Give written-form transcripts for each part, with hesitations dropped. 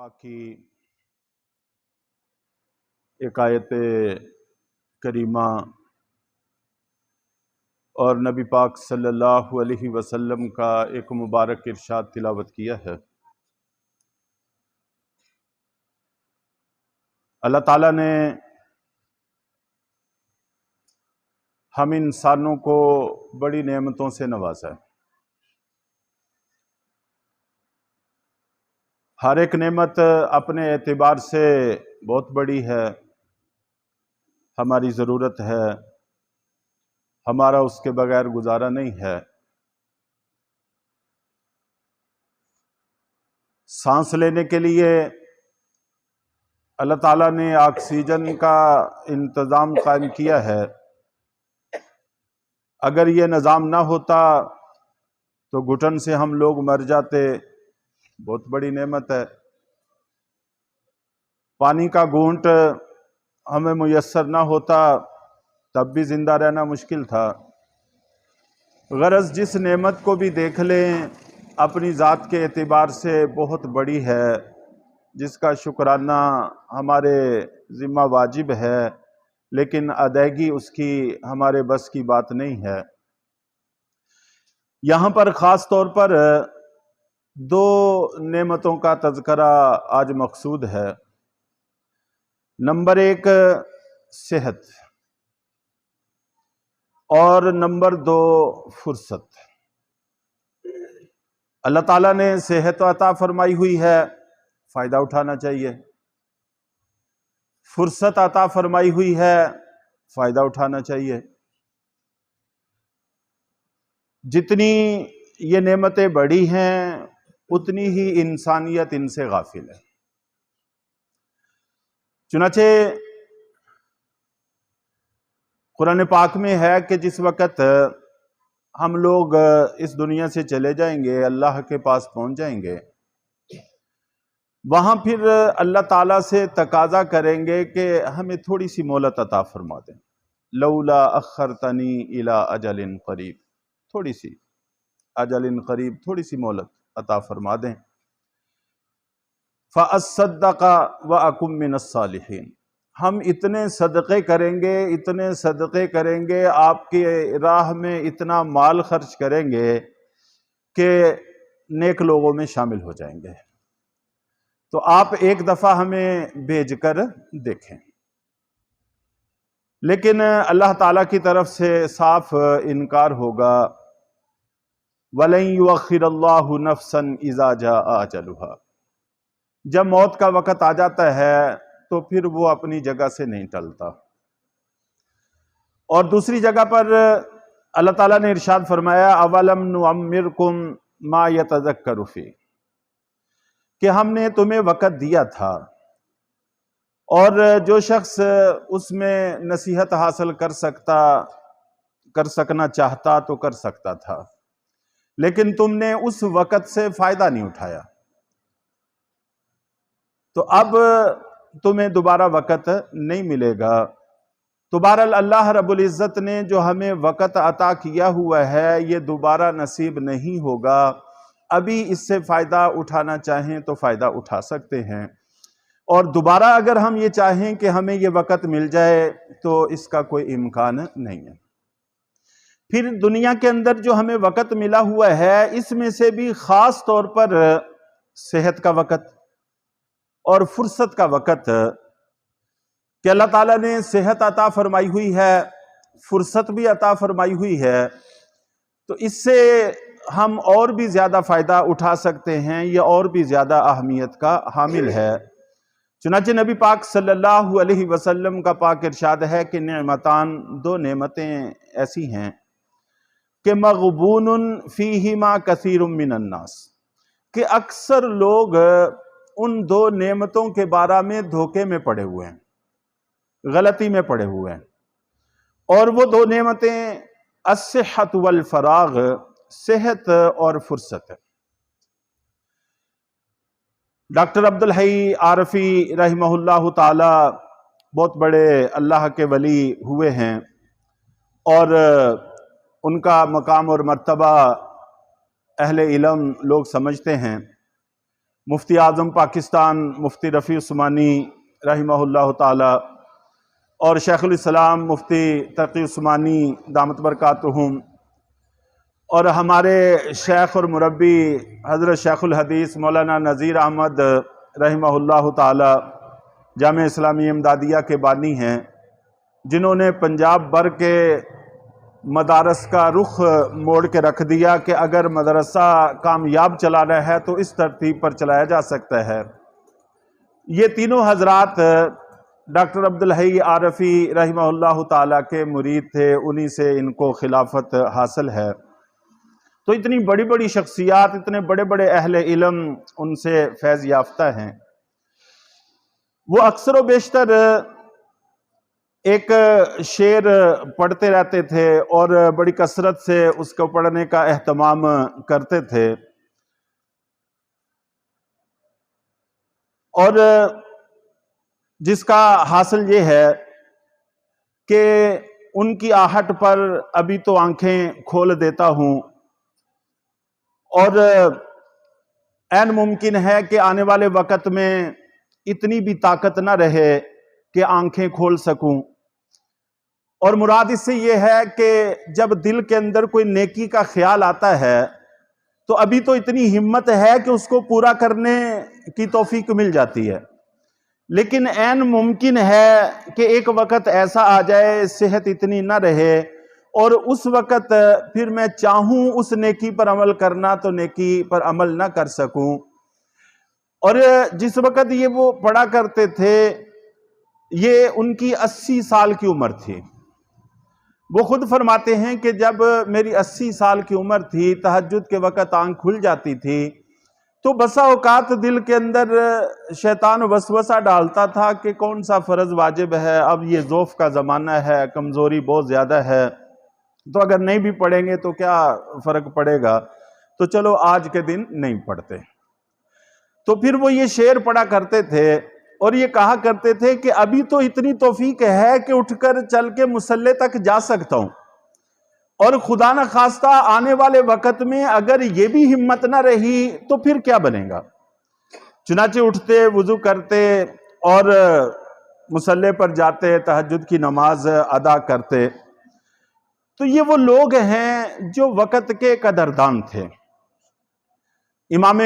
پاک کی ایک آیت کریمہ اور نبی پاک صلی اللہ علیہ وسلم کا ایک مبارک ارشاد تلاوت کیا ہے۔ اللہ تعالیٰ نے ہم انسانوں کو بڑی نعمتوں سے نوازا ہے۔ ہر ایک نعمت اپنے اعتبار سے بہت بڑی ہے، ہماری ضرورت ہے، ہمارا اس کے بغیر گزارا نہیں ہے۔ سانس لینے کے لیے اللہ تعالیٰ نے آکسیجن کا انتظام قائم کیا ہے۔ اگر یہ نظام نہ ہوتا تو گھٹن سے ہم لوگ مر جاتے۔ بہت بڑی نعمت ہے۔ پانی کا گھونٹ ہمیں میسر نہ ہوتا تب بھی زندہ رہنا مشکل تھا۔ غرض جس نعمت کو بھی دیکھ لیں اپنی ذات کے اعتبار سے بہت بڑی ہے، جس کا شکرانہ ہمارے ذمہ واجب ہے، لیکن ادائیگی اس کی ہمارے بس کی بات نہیں ہے۔ یہاں پر خاص طور پر دو نعمتوں کا تذکرہ آج مقصود ہے۔ نمبر ایک صحت اور نمبر دو فرصت۔ اللہ تعالیٰ نے صحت عطا فرمائی ہوئی ہے، فائدہ اٹھانا چاہیے۔ فرصت عطا فرمائی ہوئی ہے، فائدہ اٹھانا چاہیے۔ جتنی یہ نعمتیں بڑی ہیں اتنی ہی انسانیت ان سے غافل ہے۔ چنانچہ قرآن پاک میں ہے کہ جس وقت ہم لوگ اس دنیا سے چلے جائیں گے، اللہ کے پاس پہنچ جائیں گے، وہاں پھر اللہ تعالیٰ سے تقاضا کریں گے کہ ہمیں تھوڑی سی مہلت عطا فرما دیں۔ لولا اخرتنی الی اجل قریب، تھوڑی سی اجل قریب، تھوڑی سی مہلت عطا فرما دیں۔ فَأَصَّدَّقَ وَأَكُن مِّنَ الصَّالِحِينَ، ہم اتنے صدقے کریں گے، اتنے صدقے کریں گے، آپ کی راہ میں اتنا مال خرچ کریں گے کہ نیک لوگوں میں شامل ہو جائیں گے۔ تو آپ ایک دفعہ ہمیں بھیج کر دیکھیں۔ لیکن اللہ تعالیٰ کی طرف سے صاف انکار ہوگا۔ وَلَن يُؤَخِّرَ اللَّهُ نَفْسًا إِذَا جَاءَ أَجَلُهَا، جب موت کا وقت آ جاتا ہے تو پھر وہ اپنی جگہ سے نہیں ٹلتا۔ اور دوسری جگہ پر اللہ تعالیٰ نے ارشاد فرمایا اَوَلَمْ نُعَمِّرْكُمْ مَا يَتَذَكَّرُ فِيهِ، کہ ہم نے تمہیں وقت دیا تھا اور جو شخص اس میں نصیحت حاصل کر سکنا چاہتا تو کر سکتا تھا، لیکن تم نے اس وقت سے فائدہ نہیں اٹھایا، تو اب تمہیں دوبارہ وقت نہیں ملے گا۔ تو بہرحال اللہ رب العزت نے جو ہمیں وقت عطا کیا ہوا ہے یہ دوبارہ نصیب نہیں ہوگا۔ ابھی اس سے فائدہ اٹھانا چاہیں تو فائدہ اٹھا سکتے ہیں، اور دوبارہ اگر ہم یہ چاہیں کہ ہمیں یہ وقت مل جائے تو اس کا کوئی امکان نہیں ہے۔ پھر دنیا کے اندر جو ہمیں وقت ملا ہوا ہے اس میں سے بھی خاص طور پر صحت کا وقت اور فرصت کا وقت، کہ اللہ تعالیٰ نے صحت عطا فرمائی ہوئی ہے، فرصت بھی عطا فرمائی ہوئی ہے، تو اس سے ہم اور بھی زیادہ فائدہ اٹھا سکتے ہیں، یہ اور بھی زیادہ اہمیت کا حامل ہے۔ چنانچہ نبی پاک صلی اللہ علیہ وسلم کا پاک ارشاد ہے کہ نعمتان، دو نعمتیں ایسی ہیں کہ مغبون فیہما کثیر من الناس، کہ اکثر لوگ ان دو نعمتوں کے بارے میں دھوکے میں پڑے ہوئے ہیں، غلطی میں پڑے ہوئے ہیں، اور وہ دو نعمتیں الصحت والفراغ، صحت اور فرصت ہے۔ ڈاکٹر عبدالحی عارفی رحمہ اللہ تعالی بہت بڑے اللہ کے ولی ہوئے ہیں، اور ان کا مقام اور مرتبہ اہل علم لوگ سمجھتے ہیں۔ مفتی اعظم پاکستان مفتی رفیع عثمانی رحمہ اللہ تعالی اور شیخ الاسلام مفتی تقی عثمانی دامت برکاتہم اور ہمارے شیخ اور مربی حضرت شیخ الحدیث مولانا نذیر احمد رحمہ اللہ تعالی جامعہ اسلامی امدادیہ کے بانی ہیں، جنہوں نے پنجاب بھر کے مدارس کا رخ موڑ کے رکھ دیا کہ اگر مدرسہ کامیاب چلانا ہے تو اس ترتیب پر چلایا جا سکتا ہے۔ یہ تینوں حضرات ڈاکٹر عبدالحی عارفی رحمہ اللہ تعالیٰ کے مرید تھے، انہی سے ان کو خلافت حاصل ہے۔ تو اتنی بڑی بڑی شخصیات، اتنے بڑے بڑے اہل علم ان سے فیض یافتہ ہیں۔ وہ اکثر و بیشتر ایک شعر پڑھتے رہتے تھے اور بڑی کثرت سے اس کو پڑھنے کا اہتمام کرتے تھے، اور جس کا حاصل یہ ہے کہ ان کی آہٹ پر ابھی تو آنکھیں کھول دیتا ہوں، اور عین ممکن ہے کہ آنے والے وقت میں اتنی بھی طاقت نہ رہے کہ آنکھیں کھول سکوں۔ اور مراد اس سے یہ ہے کہ جب دل کے اندر کوئی نیکی کا خیال آتا ہے تو ابھی تو اتنی ہمت ہے کہ اس کو پورا کرنے کی توفیق مل جاتی ہے، لیکن عین ممکن ہے کہ ایک وقت ایسا آ جائے، صحت اتنی نہ رہے، اور اس وقت پھر میں چاہوں اس نیکی پر عمل کرنا تو نیکی پر عمل نہ کر سکوں۔ اور جس وقت یہ وہ پڑھا کرتے تھے، یہ ان کی 80 سال کی عمر تھی۔ وہ خود فرماتے ہیں کہ جب میری 80 سال کی عمر تھی، تہجد کے وقت آنکھ کھل جاتی تھی تو بسا اوقات دل کے اندر شیطان وسوسہ ڈالتا تھا کہ کون سا فرض واجب ہے، اب یہ ضعف کا زمانہ ہے، کمزوری بہت زیادہ ہے، تو اگر نہیں بھی پڑھیں گے تو کیا فرق پڑے گا، تو چلو آج کے دن نہیں پڑھتے۔ تو پھر وہ یہ شعر پڑھا کرتے تھے اور یہ کہا کرتے تھے کہ ابھی تو اتنی توفیق ہے کہ اٹھ کر چل کے مصلی تک جا سکتا ہوں، اور خدا نہ خواستہ آنے والے وقت میں اگر یہ بھی ہمت نہ رہی تو پھر کیا بنے گا۔ چنانچہ اٹھتے، وضو کرتے اور مصلی پر جاتے، تہجد کی نماز ادا کرتے۔ تو یہ وہ لوگ ہیں جو وقت کے قدردان تھے۔ امام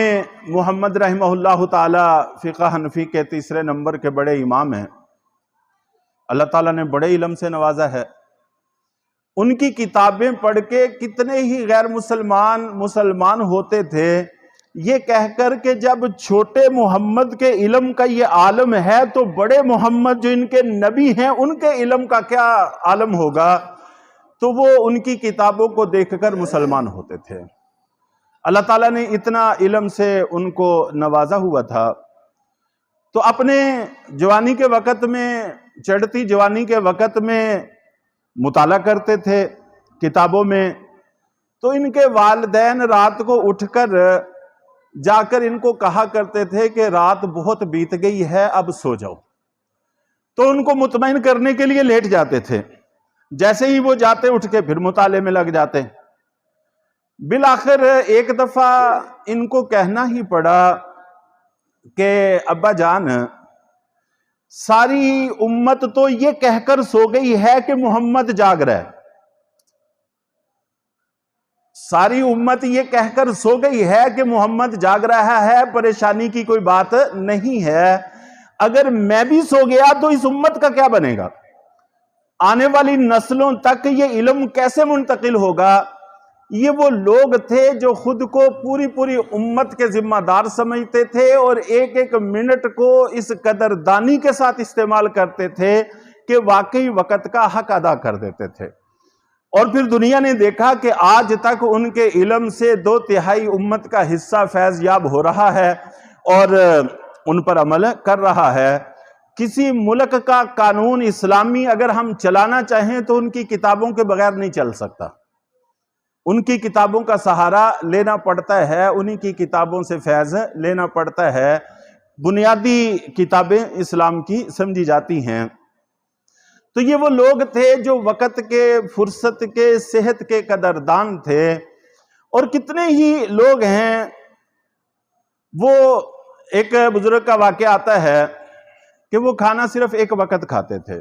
محمد رحمہ اللہ تعالی فقہ حنفی کے تیسرے نمبر کے بڑے امام ہیں، اللہ تعالیٰ نے بڑے علم سے نوازا ہے۔ ان کی کتابیں پڑھ کے کتنے ہی غیر مسلمان ہوتے تھے، یہ کہہ کر کہ جب چھوٹے محمد کے علم کا یہ عالم ہے تو بڑے محمد جو ان کے نبی ہیں ان کے علم کا کیا عالم ہوگا۔ تو وہ ان کی کتابوں کو دیکھ کر مسلمان ہوتے تھے۔ اللہ تعالیٰ نے اتنا علم سے ان کو نوازا ہوا تھا۔ تو اپنے جوانی کے وقت میں، چڑھتی جوانی کے وقت میں مطالعہ کرتے تھے کتابوں میں۔ تو ان کے والدین رات کو اٹھ کر جا کر ان کو کہا کرتے تھے کہ رات بہت بیت گئی ہے، اب سو جاؤ۔ تو ان کو مطمئن کرنے کے لیے لیٹ جاتے تھے، جیسے ہی وہ جاتے اٹھ کے پھر مطالعے میں لگ جاتے۔ بالآخر ایک دفعہ ان کو کہنا ہی پڑا کہ ابا جان، ساری امت تو یہ کہہ کر سو گئی ہے کہ محمد جاگ رہا ہے، ساری امت یہ کہہ کر سو گئی ہے کہ محمد جاگ رہا ہے، پریشانی کی کوئی بات نہیں ہے، اگر میں بھی سو گیا تو اس امت کا کیا بنے گا، آنے والی نسلوں تک یہ علم کیسے منتقل ہوگا۔ یہ وہ لوگ تھے جو خود کو پوری پوری امت کے ذمہ دار سمجھتے تھے اور ایک ایک منٹ کو اس قدردانی کے ساتھ استعمال کرتے تھے کہ واقعی وقت کا حق ادا کر دیتے تھے۔ اور پھر دنیا نے دیکھا کہ آج تک ان کے علم سے 2/3 امت کا حصہ فیض یاب ہو رہا ہے اور ان پر عمل کر رہا ہے۔ کسی ملک کا قانون اسلامی اگر ہم چلانا چاہیں تو ان کی کتابوں کے بغیر نہیں چل سکتا، ان کی کتابوں کا سہارا لینا پڑتا ہے، انہی کی کتابوں سے فیض لینا پڑتا ہے۔ بنیادی کتابیں اسلام کی سمجھی جاتی ہیں۔ تو یہ وہ لوگ تھے جو وقت کے، فرصت کے، صحت کے قدردان تھے۔ اور کتنے ہی لوگ ہیں وہ ایک بزرگ کا واقعہ آتا ہے کہ وہ کھانا صرف ایک وقت کھاتے تھے.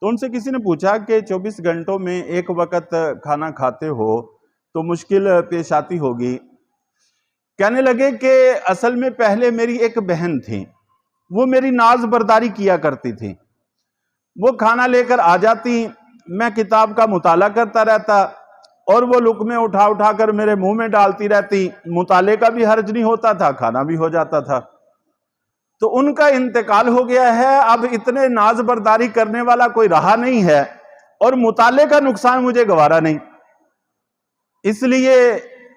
تو ان سے کسی نے پوچھا کہ 24 گھنٹوں میں ایک وقت کھانا کھاتے ہو تو مشکل پیش آتی ہوگی. کہنے لگے کہ اصل میں پہلے میری ایک بہن تھی، وہ میری ناز برداری کیا کرتی تھی. وہ کھانا لے کر آ جاتی، میں کتاب کا مطالعہ کرتا رہتا اور وہ لقمے اٹھا اٹھا کر میرے منہ میں ڈالتی رہتی. مطالعے کا بھی حرج نہیں ہوتا تھا، کھانا بھی ہو جاتا تھا. تو ان کا انتقال ہو گیا ہے، اب اتنے ناز برداری کرنے والا کوئی رہا نہیں ہے اور مطالعے کا نقصان مجھے گوارا نہیں. اس لیے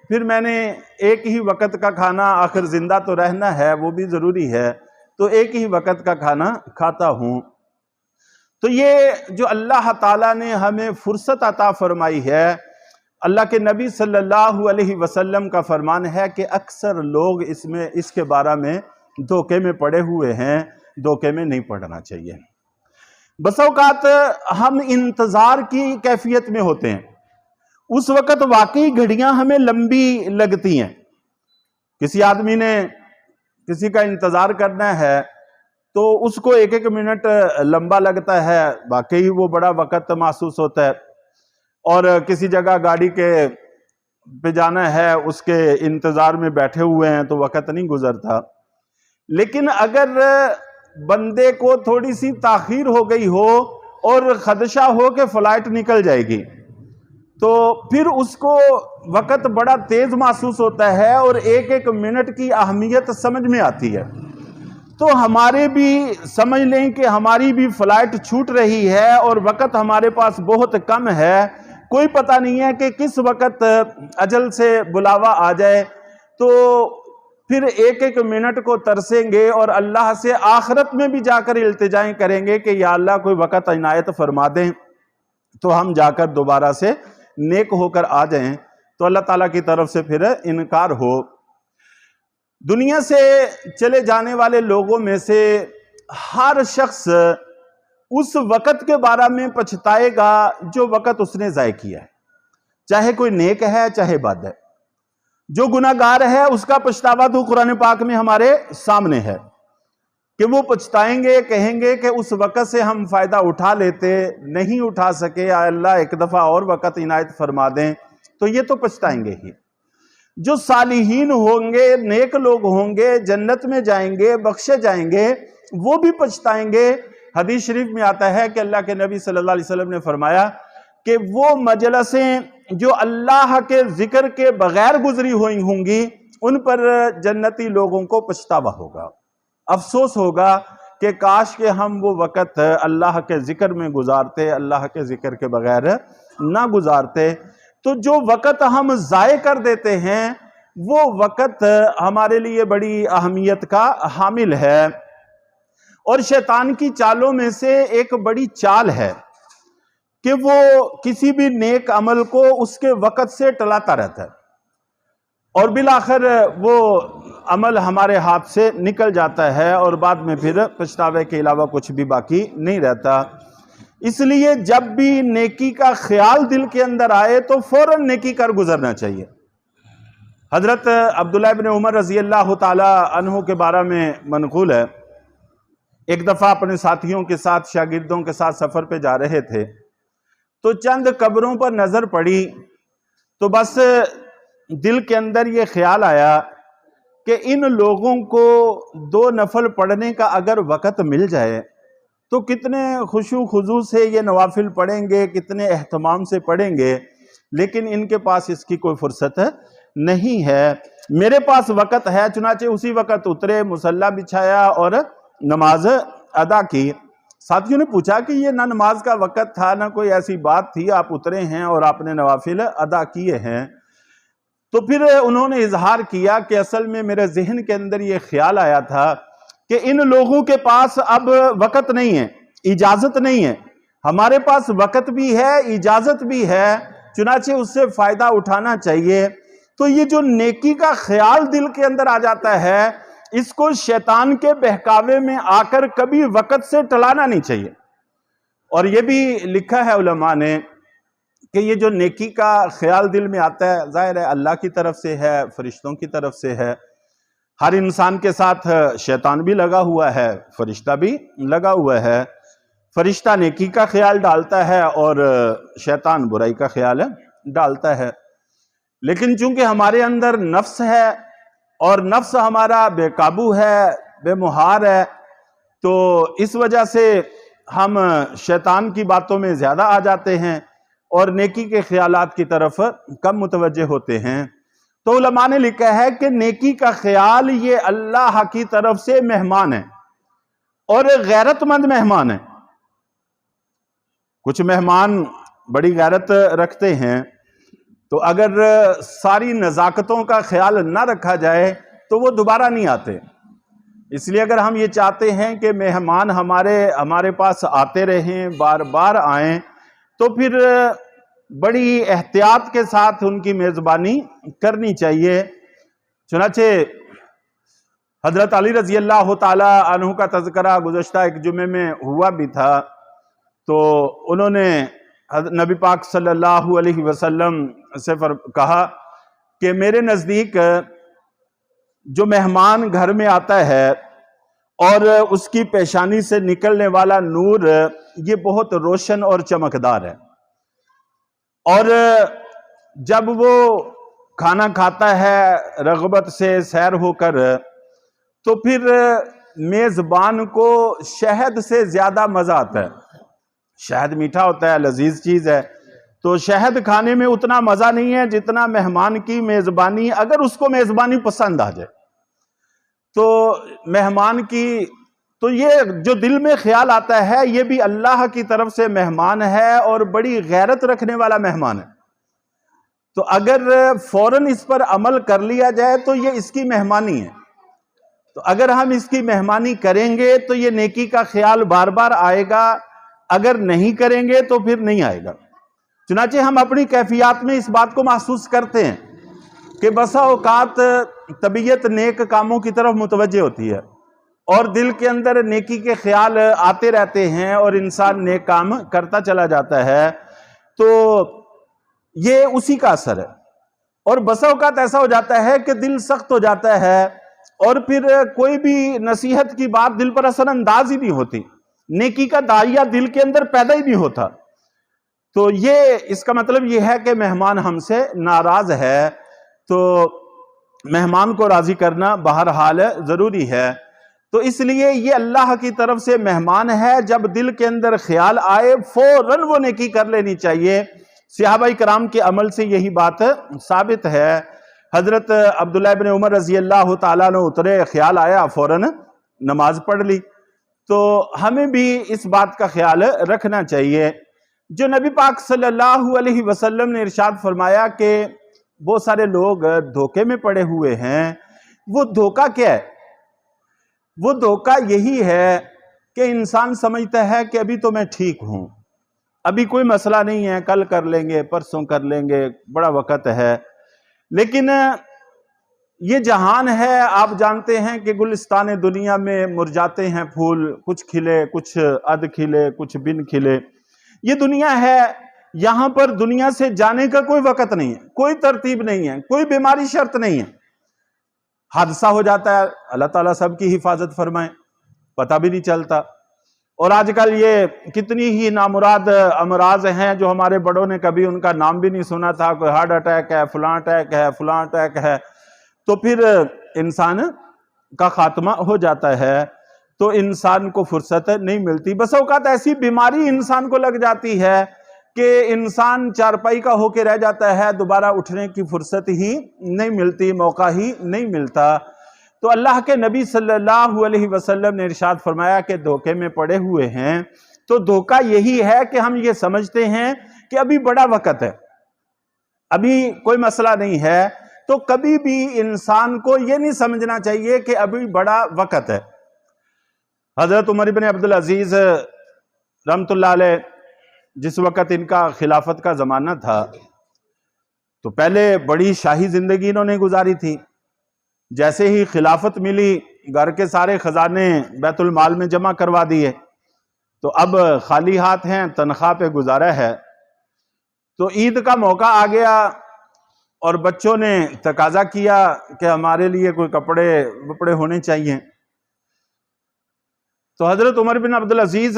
پھر میں نے ایک ہی وقت کا کھانا، آخر زندہ تو رہنا ہے، وہ بھی ضروری ہے، تو ایک ہی وقت کا کھانا کھاتا ہوں. تو یہ جو اللہ تعالیٰ نے ہمیں فرصت عطا فرمائی ہے، اللہ کے نبی صلی اللہ علیہ وسلم کا فرمان ہے کہ اکثر لوگ اس کے بارے میں دھوکے میں پڑے ہوئے ہیں. دھوکے میں نہیں پڑنا چاہیے. بس اوقات ہم انتظار کی کیفیت میں ہوتے ہیں، اس وقت واقعی گھڑیاں ہمیں لمبی لگتی ہیں. کسی آدمی نے کسی کا انتظار کرنا ہے تو اس کو ایک ایک منٹ لمبا لگتا ہے، واقعی وہ بڑا وقت محسوس ہوتا ہے. اور کسی جگہ گاڑی کے پہ جانا ہے، اس کے انتظار میں بیٹھے ہوئے ہیں تو وقت نہیں گزرتا. لیکن اگر بندے کو تھوڑی سی تاخیر ہو گئی ہو اور خدشہ ہو کہ فلائٹ نکل جائے گی تو پھر اس کو وقت بڑا تیز محسوس ہوتا ہے اور ایک ایک منٹ کی اہمیت سمجھ میں آتی ہے. تو ہمارے بھی سمجھ لیں کہ ہماری بھی فلائٹ چھوٹ رہی ہے اور وقت ہمارے پاس بہت کم ہے. کوئی پتہ نہیں ہے کہ کس وقت اجل سے بلاوا آ جائے. تو پھر ایک ایک منٹ کو ترسیں گے اور اللہ سے آخرت میں بھی جا کر التجائیں کریں گے کہ یا اللہ کوئی وقت عنایت فرما دیں تو ہم جا کر دوبارہ سے نیک ہو کر آ جائیں. تو اللہ تعالیٰ کی طرف سے پھر انکار ہو. دنیا سے چلے جانے والے لوگوں میں سے ہر شخص اس وقت کے بارے میں پچھتائے گا جو وقت اس نے ضائع کیا ہے، چاہے کوئی نیک ہے چاہے بد ہے. جو گناہگار ہے اس کا پچھتاوا تو قرآن پاک میں ہمارے سامنے ہے کہ وہ پچھتائیں گے، کہیں گے کہ اس وقت سے ہم فائدہ اٹھا لیتے، نہیں اٹھا سکے، اللہ ایک دفعہ اور وقت عنایت فرما دیں. تو یہ تو پچھتائیں گے ہی. جو صالحین ہوں گے، نیک لوگ ہوں گے، جنت میں جائیں گے، بخشے جائیں گے، وہ بھی پچھتائیں گے. حدیث شریف میں آتا ہے کہ اللہ کے نبی صلی اللہ علیہ وسلم نے فرمایا کہ وہ مجلسیں جو اللہ کے ذکر کے بغیر گزری ہوئی ہوں گی ان پر جنتی لوگوں کو پچھتاوا ہوگا، افسوس ہوگا کہ کاش کہ ہم وہ وقت اللہ کے ذکر میں گزارتے، اللہ کے ذکر کے بغیر نہ گزارتے. تو جو وقت ہم ضائع کر دیتے ہیں وہ وقت ہمارے لیے بڑی اہمیت کا حامل ہے. اور شیطان کی چالوں میں سے ایک بڑی چال ہے کہ وہ کسی بھی نیک عمل کو اس کے وقت سے ٹلاتا رہتا ہے اور بالآخر وہ عمل ہمارے ہاتھ سے نکل جاتا ہے اور بعد میں پھر پچھتاوے کے علاوہ کچھ بھی باقی نہیں رہتا. اس لیے جب بھی نیکی کا خیال دل کے اندر آئے تو فوراً نیکی کر گزرنا چاہیے. حضرت عبداللہ ابن عمر رضی اللہ تعالی عنہ کے بارے میں منقول ہے، ایک دفعہ اپنے ساتھیوں کے ساتھ، شاگردوں کے ساتھ سفر پہ جا رہے تھے تو چند قبروں پر نظر پڑی تو بس دل کے اندر یہ خیال آیا کہ ان لوگوں کو 2 نفل پڑھنے کا اگر وقت مل جائے تو کتنے خشوع خضوع سے یہ نوافل پڑھیں گے، کتنے اہتمام سے پڑھیں گے، لیکن ان کے پاس اس کی کوئی فرصت نہیں ہے. میرے پاس وقت ہے، چنانچہ اسی وقت اترے، مصلی بچھایا اور نماز ادا کی. ساتھیوں نے پوچھا کہ یہ نہ نماز کا وقت تھا نہ کوئی ایسی بات تھی، آپ اترے ہیں اور آپ نے نوافل ادا کیے ہیں. تو پھر انہوں نے اظہار کیا کہ اصل میں میرے ذہن کے اندر یہ خیال آیا تھا کہ ان لوگوں کے پاس اب وقت نہیں ہے، اجازت نہیں ہے. ہمارے پاس وقت بھی ہے، اجازت بھی ہے، چنانچہ اس سے فائدہ اٹھانا چاہیے. تو یہ جو نیکی کا خیال دل کے اندر آ جاتا ہے اس کو شیطان کے بہکاوے میں آ کر کبھی وقت سے ٹلانا نہیں چاہیے. اور یہ بھی لکھا ہے علماء نے کہ یہ جو نیکی کا خیال دل میں آتا ہے ظاہر ہے اللہ کی طرف سے ہے، فرشتوں کی طرف سے ہے. ہر انسان کے ساتھ شیطان بھی لگا ہوا ہے، فرشتہ بھی لگا ہوا ہے۔ فرشتہ نیکی کا خیال ڈالتا ہے اور شیطان برائی کا خیال ڈالتا ہے۔ لیکن چونکہ ہمارے اندر نفس ہے اور نفس ہمارا بے قابو ہے، بے مہار ہے، تو اس وجہ سے ہم شیطان کی باتوں میں زیادہ آ جاتے ہیں اور نیکی کے خیالات کی طرف کم متوجہ ہوتے ہیں۔ تو علماء نے لکھا ہے کہ نیکی کا خیال یہ اللہ کی طرف سے مہمان ہے اور غیرت مند مہمان ہے۔ کچھ مہمان بڑی غیرت رکھتے ہیں، تو اگر ساری نزاکتوں کا خیال نہ رکھا جائے تو وہ دوبارہ نہیں آتے۔ اس لیے اگر ہم یہ چاہتے ہیں کہ مہمان ہمارے پاس آتے رہیں، بار بار آئیں، تو پھر بڑی احتیاط کے ساتھ ان کی میزبانی کرنی چاہیے۔ چنانچہ حضرت علی رضی اللہ تعالی عنہ کا تذکرہ گزشتہ ایک جمعے میں ہوا بھی تھا، تو انہوں نے نبی پاک صلی اللہ علیہ وسلم سے کہا کہ میرے نزدیک جو مہمان گھر میں آتا ہے اور اس کی پیشانی سے نکلنے والا نور یہ بہت روشن اور چمکدار ہے، اور جب وہ کھانا کھاتا ہے رغبت سے سیر ہو کر، تو پھر میزبان کو شہد سے زیادہ مزہ آتا ہے۔ شہد میٹھا ہوتا ہے، لذیذ چیز ہے، تو شہد کھانے میں اتنا مزہ نہیں ہے جتنا مہمان کی میزبانی، اگر اس کو میزبانی پسند آ جائے تو مہمان کی، تو یہ جو دل میں خیال آتا ہے یہ بھی اللہ کی طرف سے مہمان ہے اور بڑی غیرت رکھنے والا مہمان ہے۔ تو اگر فوراً اس پر عمل کر لیا جائے تو یہ اس کی مہمانی ہے۔ تو اگر ہم اس کی مہمانی کریں گے تو یہ نیکی کا خیال بار بار آئے گا، اگر نہیں کریں گے تو پھر نہیں آئے گا۔ چنانچہ ہم اپنی کیفیات میں اس بات کو محسوس کرتے ہیں کہ بسا اوقات طبیعت نیک کاموں کی طرف متوجہ ہوتی ہے اور دل کے اندر نیکی کے خیال آتے رہتے ہیں اور انسان نیک کام کرتا چلا جاتا ہے، تو یہ اسی کا اثر ہے۔ اور بسا اوقات ایسا ہو جاتا ہے کہ دل سخت ہو جاتا ہے اور پھر کوئی بھی نصیحت کی بات دل پر اثر انداز ہی نہیں ہوتی، نیکی کا داعیہ دل کے اندر پیدا ہی نہیں ہوتا۔ تو یہ اس کا مطلب یہ ہے کہ مہمان ہم سے ناراض ہے، تو مہمان کو راضی کرنا بہرحال ضروری ہے۔ تو اس لیے یہ اللہ کی طرف سے مہمان ہے، جب دل کے اندر خیال آئے فوراً وہ نیکی کر لینی چاہیے۔ صحابہ کرام کے عمل سے یہی بات ثابت ہے۔ حضرت عبداللہ ابن عمر رضی اللہ تعالیٰ عنہ اترے، خیال آیا، فوراً نماز پڑھ لی۔ تو ہمیں بھی اس بات کا خیال رکھنا چاہیے۔ جو نبی پاک صلی اللہ علیہ وسلم نے ارشاد فرمایا کہ بہت سارے لوگ دھوکے میں پڑے ہوئے ہیں، وہ دھوکہ کیا ہے؟ وہ دھوکہ یہی ہے کہ انسان سمجھتا ہے کہ ابھی تو میں ٹھیک ہوں، ابھی کوئی مسئلہ نہیں ہے، کل کر لیں گے، پرسوں کر لیں گے، بڑا وقت ہے۔ لیکن یہ جہان ہے، آپ جانتے ہیں کہ گلستان دنیا میں مرجاتے ہیں پھول، کچھ کھلے، کچھ ادھ کھلے، کچھ بن کھلے۔ یہ دنیا ہے، یہاں پر دنیا سے جانے کا کوئی وقت نہیں ہے، کوئی ترتیب نہیں ہے، کوئی بیماری شرط نہیں ہے۔ حادثہ ہو جاتا ہے، اللہ تعالیٰ سب کی حفاظت فرمائے، پتہ بھی نہیں چلتا۔ اور آج کل یہ کتنی ہی نامراد امراض ہیں جو ہمارے بڑوں نے کبھی ان کا نام بھی نہیں سنا تھا، کوئی ہارٹ اٹیک ہے، فلاں اٹیک ہے، فلاں اٹیک ہے، تو پھر انسان کا خاتمہ ہو جاتا ہے، تو انسان کو فرصت نہیں ملتی۔ بس اوقات ایسی بیماری انسان کو لگ جاتی ہے کہ انسان چارپائی کا ہو کے رہ جاتا ہے، دوبارہ اٹھنے کی فرصت ہی نہیں ملتی، موقع ہی نہیں ملتا۔ تو اللہ کے نبی صلی اللہ علیہ وسلم نے ارشاد فرمایا کہ دھوکے میں پڑے ہوئے ہیں۔ تو دھوکہ یہی ہے کہ ہم یہ سمجھتے ہیں کہ ابھی بڑا وقت ہے، ابھی کوئی مسئلہ نہیں ہے۔ تو کبھی بھی انسان کو یہ نہیں سمجھنا چاہیے کہ ابھی بڑا وقت ہے۔ حضرت عمر بن عبدالعزیز رحمۃ اللہ علیہ، جس وقت ان کا خلافت کا زمانہ تھا، تو پہلے بڑی شاہی زندگی انہوں نے گزاری تھی۔ جیسے ہی خلافت ملی، گھر کے سارے خزانے بیت المال میں جمع کروا دیے، تو اب خالی ہاتھ ہیں، تنخواہ پہ گزارا ہے۔ تو عید کا موقع آ گیا، اور بچوں نے تقاضا کیا کہ ہمارے لیے کوئی کپڑے ہونے چاہیے. تو حضرت عمر بن عبدالعزیز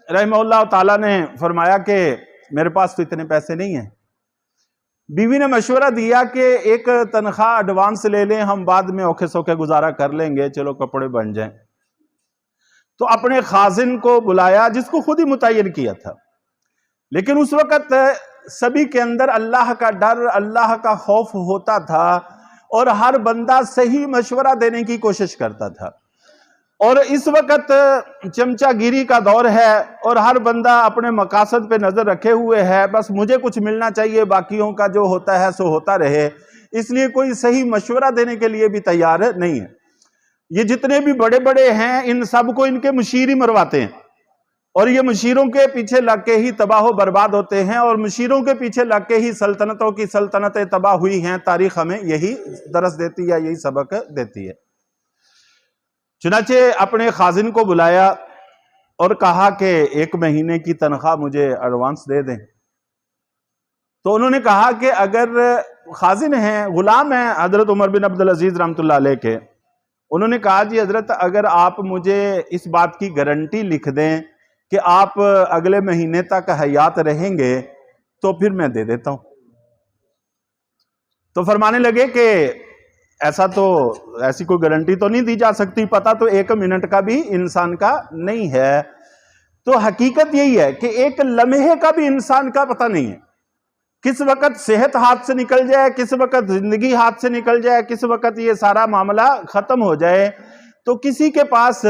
رحمہ اللہ تعالیٰ نے فرمایا کہ میرے پاس تو اتنے پیسے نہیں ہیں. بیوی نے مشورہ دیا کہ ایک تنخواہ ایڈوانس لے لیں، ہم بعد میں اوکھے سوکھے گزارا کر لیں گے، چلو کپڑے بن جائیں. تو اپنے خازن کو بلایا جس کو خود ہی متعین کیا تھا. لیکن اس وقت سبھی کے اندر اللہ کا ڈر، اللہ کا خوف ہوتا تھا، اور ہر بندہ صحیح مشورہ دینے کی کوشش کرتا تھا. اور اس وقت چمچہ گیری کا دور ہے، اور ہر بندہ اپنے مقاصد پہ نظر رکھے ہوئے ہے، بس مجھے کچھ ملنا چاہیے، باقیوں کا جو ہوتا ہے سو ہوتا رہے. اس لیے کوئی صحیح مشورہ دینے کے لیے بھی تیار نہیں ہے. یہ جتنے بھی بڑے بڑے ہیں ان سب کو ان کے مشیر ہی مرواتے ہیں، اور یہ مشیروں کے پیچھے لگ کے ہی تباہ و برباد ہوتے ہیں، اور مشیروں کے پیچھے لگ کے ہی سلطنتوں کی سلطنتیں تباہ ہوئی ہیں. تاریخ ہمیں یہی درس دیتی ہے، یہی سبق دیتی ہے. چنانچہ اپنے خازن کو بلایا اور کہا کہ 1 مہینے کی تنخواہ مجھے ایڈوانس دے دیں. تو انہوں نے کہا کہ اگر خازن ہیں، غلام ہیں حضرت عمر بن عبدالعزیز رحمۃ اللہ علیہ کے، انہوں نے کہا جی حضرت اگر آپ مجھے اس بات کی گارنٹی لکھ دیں کہ آپ اگلے مہینے تک حیات رہیں گے تو پھر میں دے دیتا ہوں. تو فرمانے لگے کہ ایسی کوئی گارنٹی تو نہیں دی جا سکتی، پتہ تو 1 منٹ کا بھی انسان کا نہیں ہے. تو حقیقت یہی ہے کہ ایک لمحے کا بھی انسان کا پتہ نہیں ہے، کس وقت صحت ہاتھ سے نکل جائے، کس وقت زندگی ہاتھ سے نکل جائے، کس وقت یہ سارا معاملہ ختم ہو جائے. تو کسی کے پاس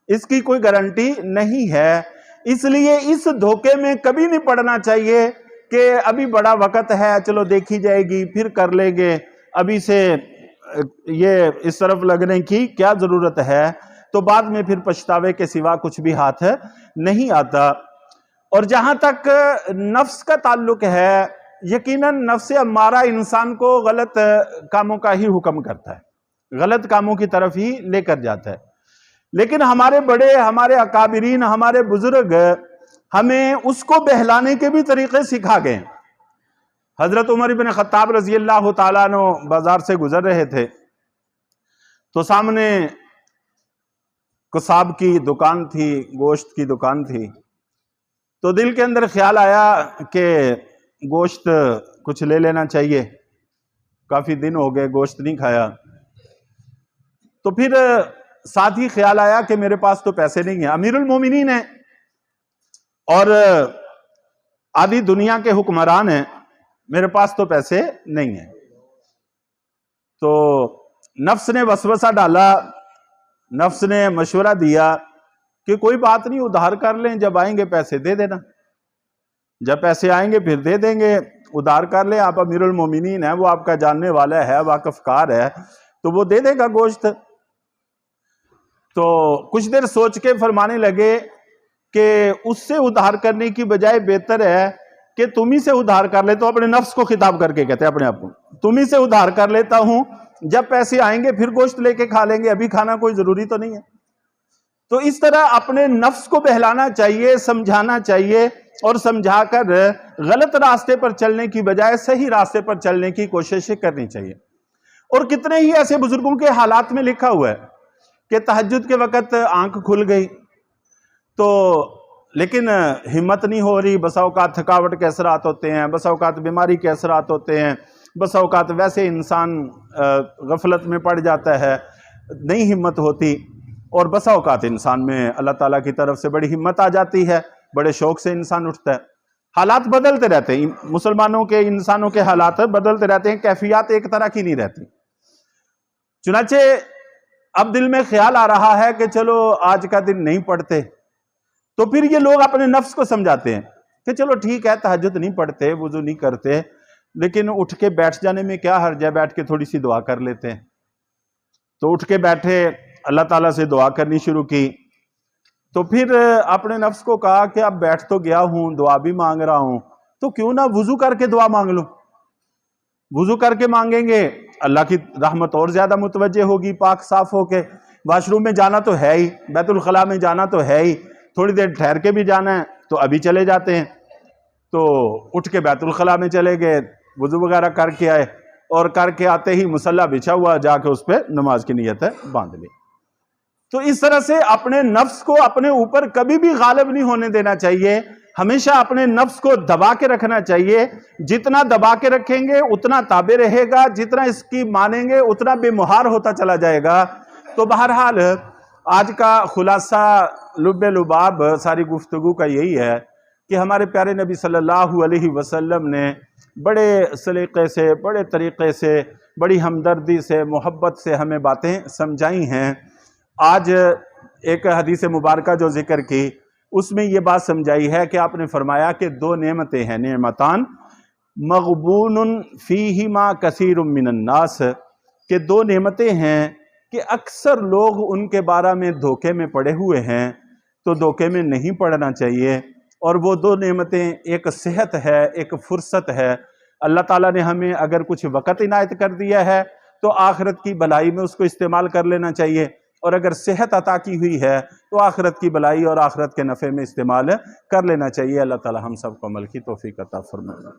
اس کی کوئی گارنٹی نہیں ہے. اس لیے اس دھوکے میں کبھی نہیں پڑنا چاہیے کہ ابھی بڑا وقت ہے، چلو دیکھی جائے گی، پھر کر لیں گے، ابھی سے یہ اس طرف لگنے کی کیا ضرورت ہے. تو بعد میں پھر پچھتاوے کے سوا کچھ بھی ہاتھ نہیں آتا. اور جہاں تک نفس کا تعلق ہے، یقیناً نفس امارہ انسان کو غلط کاموں کا ہی حکم کرتا ہے، غلط کاموں کی طرف ہی لے کر جاتا ہے. لیکن ہمارے بڑے، ہمارے اکابرین، ہمارے بزرگ ہمیں اس کو بہلانے کے بھی طریقے سکھا گئے. حضرت عمر بن خطاب رضی اللہ تعالیٰ عنہ بازار سے گزر رہے تھے تو سامنے قصاب کی دکان تھی، گوشت کی دکان تھی. تو دل کے اندر خیال آیا کہ گوشت کچھ لے لینا چاہیے، کافی دن ہو گئے گوشت نہیں کھایا. تو پھر ساتھ ہی خیال آیا کہ میرے پاس تو پیسے نہیں ہیں، امیر المومنین ہیں اور آدھی دنیا کے حکمران ہیں، میرے پاس تو پیسے نہیں ہیں. تو نفس نے وسوسہ ڈالا، نفس نے مشورہ دیا کہ کوئی بات نہیں، ادھار کر لیں، جب آئیں گے پیسے دے دینا، جب پیسے آئیں گے پھر دے دیں گے، ادھار کر لیں، آپ امیر المومنین ہیں، وہ آپ کا جاننے والا ہے، واقف کار ہے، تو وہ دے دے گا گوشت. تو کچھ دیر سوچ کے فرمانے لگے کہ اس سے ادھار کرنے کی بجائے بہتر ہے کہ تم ہی سے ادھار کر لے. تو اپنے نفس کو خطاب کر کے کہتے ہیں اپنے آپ کو، تم ہی سے ادھار کر لیتا ہوں، جب پیسے آئیں گے پھر گوشت لے کے کھا لیں گے، ابھی کھانا کوئی ضروری تو نہیں ہے. تو اس طرح اپنے نفس کو بہلانا چاہیے، سمجھانا چاہیے، اور سمجھا کر غلط راستے پر چلنے کی بجائے صحیح راستے پر چلنے کی کوشش کرنی چاہیے. اور کتنے ہی ایسے بزرگوں کے حالات میں لکھا ہوا ہے کہ تہجد کے وقت آنکھ کھل گئی تو لیکن ہمت نہیں ہو رہی، بسا اوقات تھکاوٹ کے اثرات ہوتے ہیں، بسا اوقات بیماری کے اثرات ہوتے ہیں، بسا اوقات ویسے انسان غفلت میں پڑ جاتا ہے، نہیں ہمت ہوتی، اور بسا اوقات انسان میں اللہ تعالیٰ کی طرف سے بڑی ہمت آ جاتی ہے، بڑے شوق سے انسان اٹھتا ہے. حالات بدلتے رہتے ہیں، مسلمانوں کے، انسانوں کے حالات بدلتے رہتے ہیں، کیفیات ایک طرح کی نہیں رہتی. چنانچہ اب دل میں خیال آ رہا ہے کہ چلو آج کا دن نہیں پڑھتے. تو پھر یہ لوگ اپنے نفس کو سمجھاتے ہیں کہ چلو ٹھیک ہے، تہجد نہیں پڑھتے، وضو نہیں کرتے، لیکن اٹھ کے بیٹھ جانے میں کیا حرج ہے، بیٹھ کے تھوڑی سی دعا کر لیتے ہیں. تو اٹھ کے بیٹھے، اللہ تعالیٰ سے دعا کرنی شروع کی. تو پھر اپنے نفس کو کہا کہ اب بیٹھ تو گیا ہوں، دعا بھی مانگ رہا ہوں، تو کیوں نہ وضو کر کے دعا مانگ لوں. وضو کر کے مانگیں گے، اللہ کی رحمت اور زیادہ متوجہ ہوگی، پاک صاف ہو کے. واش روم میں جانا تو ہے ہی، بیت الخلاء میں جانا تو ہے ہی، تھوڑی دیر ٹھہر کے بھی جانا ہے تو ابھی چلے جاتے ہیں. تو اٹھ کے بیت الخلاء میں چلے گئے، وضو وغیرہ کر کے آئے اور کر کے آتے ہی مصلی بچھا ہوا جا کے اس پہ نماز کی نیت باندھ لی۔ تو اس طرح سے اپنے نفس کو اپنے اوپر کبھی بھی غالب نہیں ہونے دینا چاہیے، ہمیشہ اپنے نفس کو دبا کے رکھنا چاہیے۔ جتنا دبا کے رکھیں گے اتنا تابع رہے گا، جتنا اس کی مانیں گے اتنا بے مہار ہوتا چلا جائے گا۔ تو بہرحال آج کا خلاصہ لب لباب ساری گفتگو کا یہی ہے کہ ہمارے پیارے نبی صلی اللہ علیہ وسلم نے بڑے سلیقے سے، بڑے طریقے سے، بڑی ہمدردی سے، محبت سے ہمیں باتیں سمجھائی ہیں۔ آج ایک حدیث مبارکہ جو ذکر کی اس میں یہ بات سمجھائی ہے کہ آپ نے فرمایا کہ دو نعمتیں ہیں، نعمتان مغبون فیہما کثیر من الناس، کہ دو نعمتیں ہیں کہ اکثر لوگ ان کے بارے میں دھوکے میں پڑے ہوئے ہیں، تو دھوکے میں نہیں پڑنا چاہیے۔ اور وہ دو نعمتیں، ایک صحت ہے، ایک فرصت ہے۔ اللہ تعالیٰ نے ہمیں اگر کچھ وقت عنایت کر دیا ہے تو آخرت کی بھلائی میں اس کو استعمال کر لینا چاہیے، اور اگر صحت عطا کی ہوئی ہے تو آخرت کی بھلائی اور آخرت کے نفع میں استعمال کر لینا چاہیے۔ اللہ تعالیٰ ہم سب کو عمل کی توفیق عطا فرمائے۔